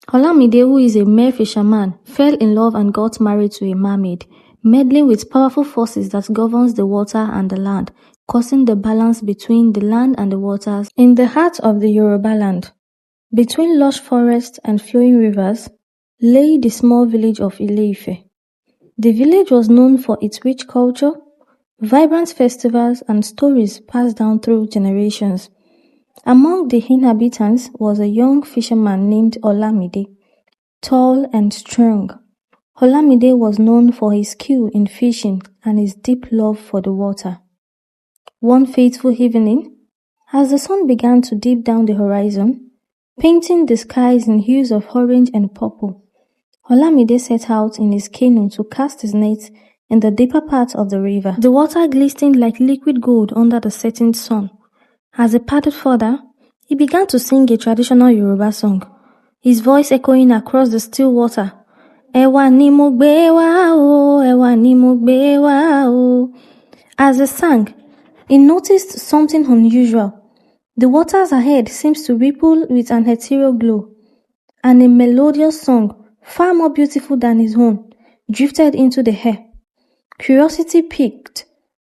Olamide, who is a mere fisherman, fell in love and got married to a mermaid, meddling with powerful forces that governs the water and the land, causing the balance between the land and the waters. In the heart of the Yoruba land, between lush forests and flowing rivers, lay the small village of Ile-Ife. The village was known for its rich culture, vibrant festivals, and stories passed down through generations. Among the inhabitants was a young fisherman named Olamide, tall and strong. Olamide was known for his skill in fishing and his deep love for the water. One fateful evening, as the sun began to dip down the horizon, painting the skies in hues of orange and purple, Olamide set out in his canoe to cast his net in the deeper part of the river. The water glistened like liquid gold under the setting sun. As he paddled further, he began to sing a traditional Yoruba song, his voice echoing across the still water. Ẹ̀wà ni mo gbé wá o, ẹ̀wà ni mo gbé wá o. As he sang, he noticed something unusual. The waters ahead seemed to ripple with an ethereal glow, and a melodious song, far more beautiful than his own, drifted into the air. Curiosity piqued.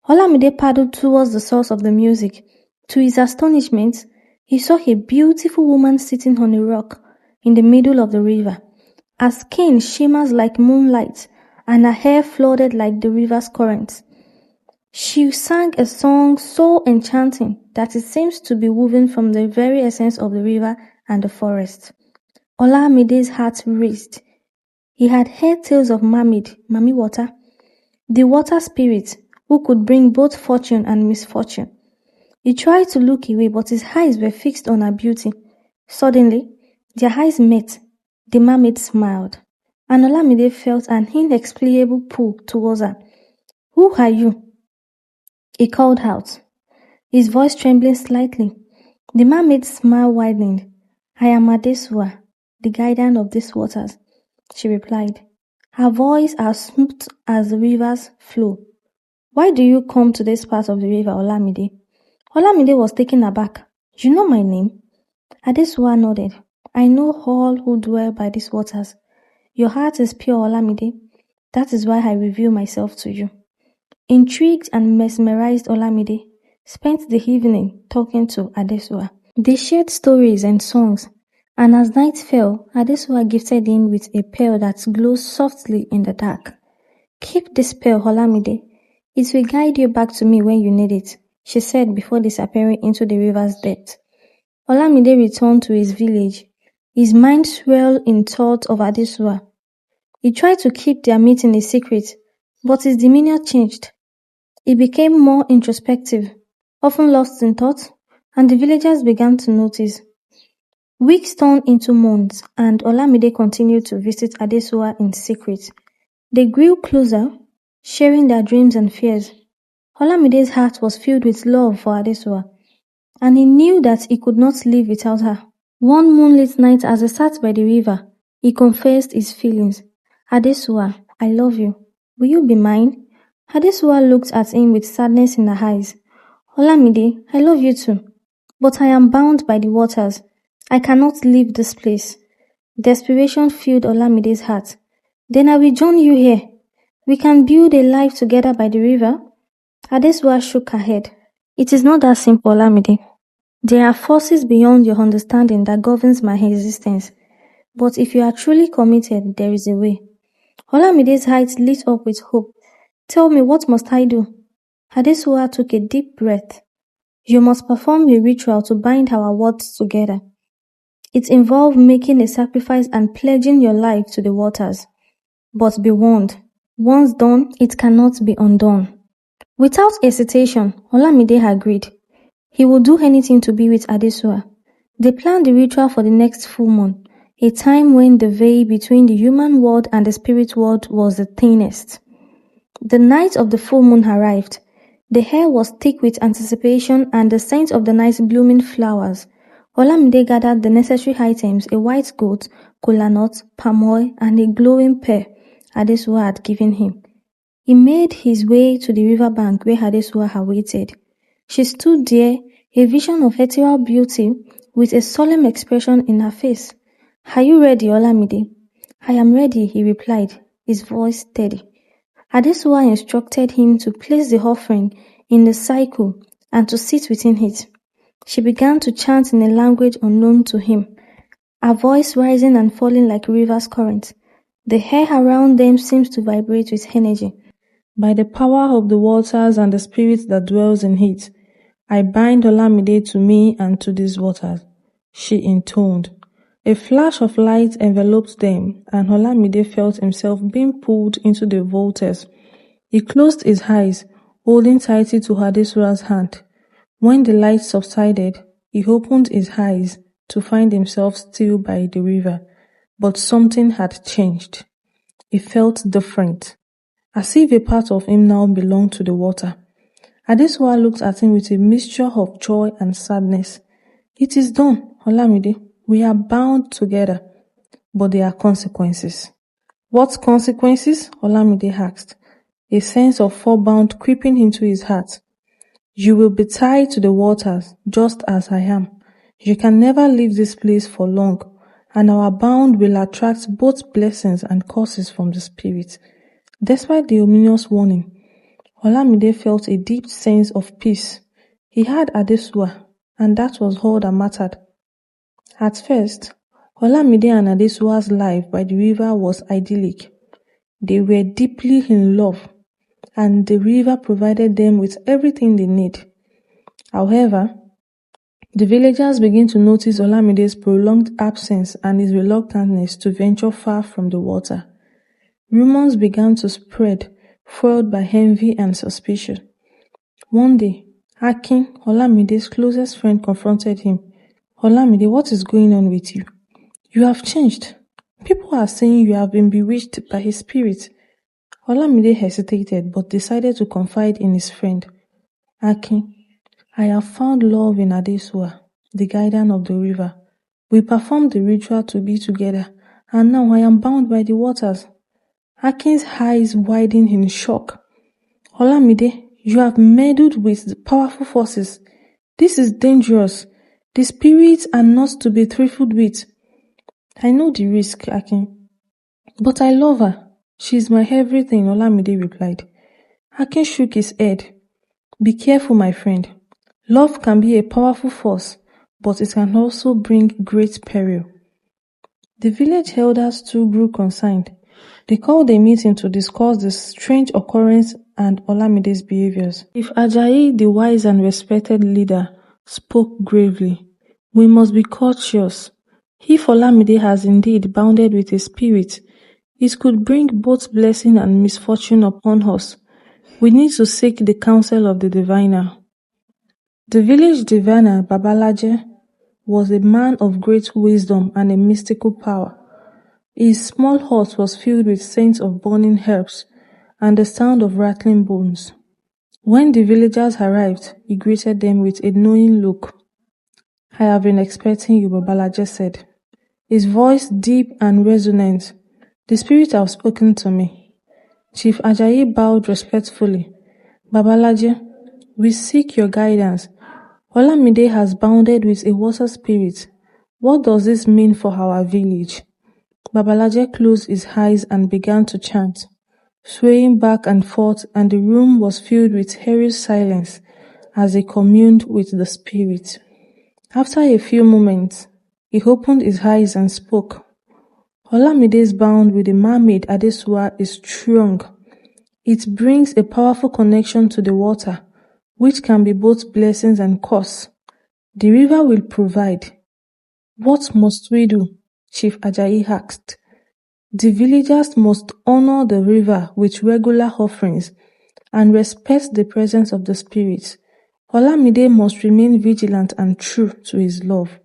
Olamide paddled towards the source of the music. To his astonishment, he saw a beautiful woman sitting on a rock in the middle of the river. Her skin shimmers like moonlight, and her hair flooded like the river's currents. She sang a song so enchanting that it seems to be woven from the very essence of the river and the forest. Olamide's heart raced. He had heard tales of mermaid, Mami Water, the water spirit who could bring both fortune and misfortune. He tried to look away, but his eyes were fixed on her beauty. Suddenly, their eyes met. The mermaid smiled, and Olamide felt an inexplicable pull towards her. "Who are you?" he called out, his voice trembling slightly. The mermaid's smile widened. "I am Adesua, the guardian of these waters," she replied, her voice as smooth as the river's flow. "Why do you come to this part of the river, Olamide?" Olamide was taken aback. "You know my name?" Adesua nodded. "I know all who dwell by these waters. Your heart is pure, Olamide. That is why I reveal myself to you." Intrigued and mesmerized, Olamide spent the evening talking to Adesua. They shared stories and songs, and as night fell, Adesua gifted him with a pearl that glows softly in the dark. "Keep this pearl, Olamide. It will guide you back to me when you need it," she said before disappearing into the river's depth. Olamide returned to his village, his mind swirled in thought of Adesua. He tried to keep their meeting a secret, but his demeanor changed. He became more introspective, often lost in thought, and the villagers began to notice. Weeks turned into months, and Olamide continued to visit Adesua in secret. They grew closer, sharing their dreams and fears. Olamide's heart was filled with love for Adesua, and he knew that he could not live without her. One moonlit night, as he sat by the river, he confessed his feelings. "Adesua, I love you. Will you be mine?" Adesua looked at him with sadness in her eyes. "Olamide, I love you too, but I am bound by the waters. I cannot leave this place." Desperation filled Olamide's heart. "Then I will join you here. We can build a life together by the river." Adesua shook her head. "It is not that simple, Olamide. There are forces beyond your understanding that governs my existence. But if you are truly committed, there is a way." Olamide's eyes lit up with hope. "Tell me, what must I do?" Adesua took a deep breath. "You must perform a ritual to bind our words together. It involves making a sacrifice and pledging your life to the waters. But be warned, once done, it cannot be undone." Without hesitation, Olamide agreed. He would do anything to be with Adesua. They planned the ritual for the next full moon, a time when the veil between the human world and the spirit world was the thinnest. The night of the full moon arrived. The air was thick with anticipation and the scent of the night's blooming flowers. Olamide gathered the necessary items: a white goat, kola nut, palm oil, and a glowing pear Adesua had given him. He made his way to the river bank where Adesua awaited. She stood there, a vision of ethereal beauty, with a solemn expression in her face. "Are you ready, Olamide?" "I am ready," he replied, his voice steady. Adesuwa instructed him to place the offering in the cycle and to sit within it. She began to chant in a language unknown to him, her voice rising and falling like a river's current. The air around them seemed to vibrate with energy. "By the power of the waters and the spirit that dwells in it, I bind Olamide to me and to these waters," she intoned. A flash of light enveloped them, and Olamide felt himself being pulled into the vortex. He closed his eyes, holding tightly to Adesuwa's hand. When the light subsided, he opened his eyes to find himself still by the river. But something had changed. He felt different, as if a part of him now belonged to the water. Adesuwa looked at him with a mixture of joy and sadness. "It is done, Olamide. We are bound together. But there are consequences." "What consequences?" Olamide asked, a sense of foreboding creeping into his heart. "You will be tied to the waters, just as I am. You can never leave this place for long, and our bond will attract both blessings and curses from the spirit." Despite the ominous warning, Olamide felt a deep sense of peace. He had Adesuwa, and that was all that mattered. At first, Olamide and Adesuwa's life by the river was idyllic. They were deeply in love, and the river provided them with everything they need. However, the villagers began to notice Olamide's prolonged absence and his reluctance to venture far from the water. Rumors began to spread, fueled by envy and suspicion. One day, Akin, Olamide's closest friend, confronted him. "Olamide, what is going on with you? You have changed. People are saying you have been bewitched by a spirit." Olamide hesitated but decided to confide in his friend. "Akin, I have found love in Adesuwa, the guardian of the river. We performed the ritual to be together, and now I am bound by the waters." Akin's eyes widened in shock. "Olamide, you have meddled with the powerful forces. This is dangerous. The spirits are not to be trifled with." "I know the risk, Akin. But I love her. She is my everything," Olamide replied. Akin shook his head. "Be careful, my friend. Love can be a powerful force, but it can also bring great peril." The village elders too grew concerned. They called a meeting to discuss the strange occurrence and Olamide's behaviors. Chief Ajayi, the wise and respected leader, spoke gravely. "We must be cautious. If Olamide has indeed bounded with a spirit, it could bring both blessing and misfortune upon us. We need to seek the counsel of the diviner." The village diviner, Babalaje, was a man of great wisdom and a mystical power. His small hut was filled with scents of burning herbs and the sound of rattling bones. When the villagers arrived, he greeted them with a knowing look. "I have been expecting you," Babalaje said, his voice deep and resonant. "The spirit have spoken to me." Chief Ajayi bowed respectfully. "Babalaje, we seek your guidance. Olamide has bounded with a water spirit. What does this mean for our village?" Babalaje closed his eyes and began to chant, swaying back and forth, and the room was filled with eerie silence as he communed with the spirit. After a few moments, he opened his eyes and spoke. "Olamide's bond with the mermaid Adesuwa is strong. It brings a powerful connection to the water, which can be both blessings and curse. The river will provide." "What must we do?" Chief Ajayi asked. "The villagers must honor the river with regular offerings and respect the presence of the spirits. Olamide must remain vigilant and true to his love.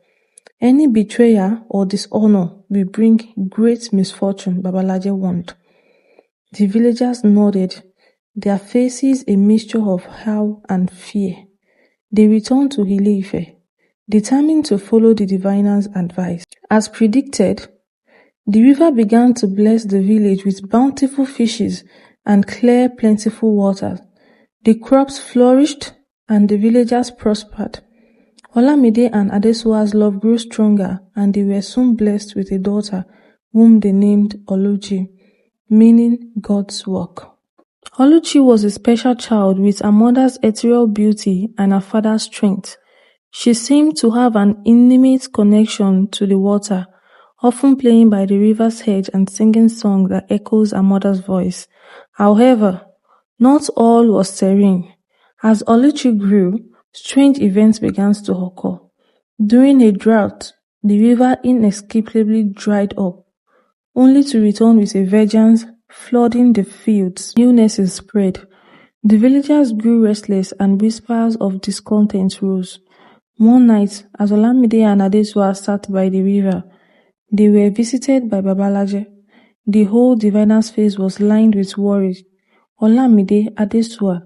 Any betrayal or dishonor will bring great misfortune," Babalaje warned. The villagers nodded, their faces a mixture of awe and fear. They returned to Ile-Ife, determined to follow the diviner's advice. As predicted, the river began to bless the village with bountiful fishes and clear, plentiful water. The crops flourished and the villagers prospered. Olamide and Adesuwa's love grew stronger, and they were soon blessed with a daughter, whom they named Oluchi, meaning God's work. Oluchi was a special child with her mother's ethereal beauty and her father's strength. She seemed to have an intimate connection to the water, often playing by the river's edge and singing songs that echoes her mother's voice. However, not all was serene. As Oluchi grew, strange events began to occur. During a drought, the river inexplicably dried up, only to return with a vengeance, flooding the fields. Illnesses spread. The villagers grew restless and whispers of discontent rose. One night, as Olamide and Adesuwa sat by the river, they were visited by Babalaje. The whole diviner's face was lined with worry. Olamide, Adesuwa,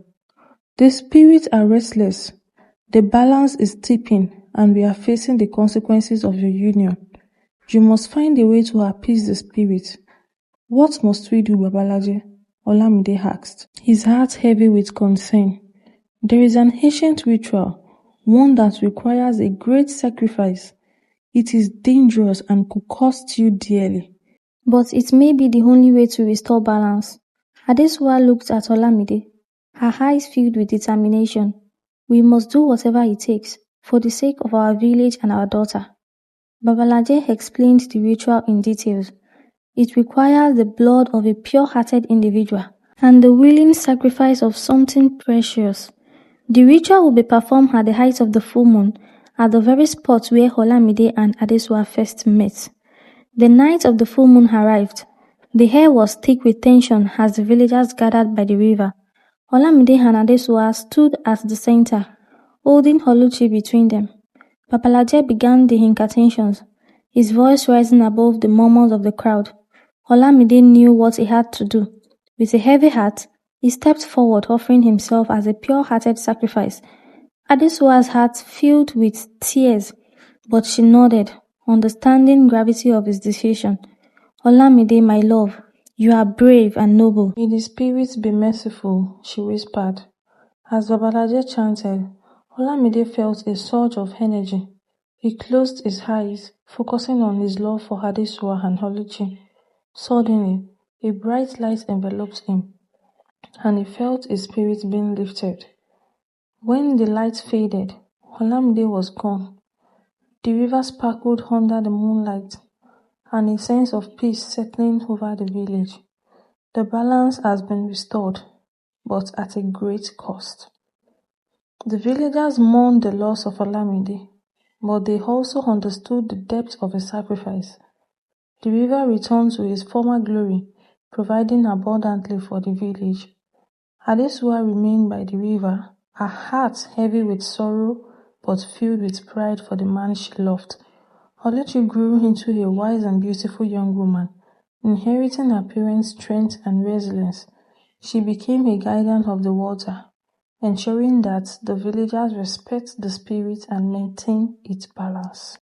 the spirits are restless. The balance is tipping, and we are facing the consequences of your union. You must find a way to appease the spirit. What must we do, Babalaje? Olamide asked, his heart heavy with concern. There is an ancient ritual, one that requires a great sacrifice. It is dangerous and could cost you dearly. But it may be the only way to restore balance. Adesuwa looked at Olamide, her eyes filled with determination. We must do whatever it takes, for the sake of our village and our daughter. Babalaje explained the ritual in details. It requires the blood of a pure-hearted individual and the willing sacrifice of something precious. The ritual will be performed at the height of the full moon, at the very spot where Olamide and Adesuwa first met. The night of the full moon arrived. The air was thick with tension as the villagers gathered by the river. Olamide and Adesuwa stood at the center, holding Oluchi between them. Babalaje began the incantations, his voice rising above the murmurs of the crowd. Olamide knew what he had to do. With a heavy heart, he stepped forward, offering himself as a pure-hearted sacrifice. Adesuwa's heart filled with tears, but she nodded, understanding gravity of his decision. Olamide, my love, you are brave and noble. May the spirits be merciful, she whispered. As Babalaje chanted, Olamide felt a surge of energy. He closed his eyes, focusing on his love for Adesuwa and Oluchi. Suddenly, a bright light enveloped him, and he felt his spirit being lifted. When the light faded, Olamide was gone. The river sparkled under the moonlight, and a sense of peace settling over the village. The balance has been restored, but at a great cost. The villagers mourned the loss of Olamide, but they also understood the depth of his sacrifice. The river returned to its former glory, providing abundantly for the village. Adesuwa remained by the river, her heart heavy with sorrow but filled with pride for the man she loved. Oluchi grew into a wise and beautiful young woman, inheriting her parents' strength and resilience. She became a guardian of the water, ensuring that the villagers respect the spirit and maintain its balance.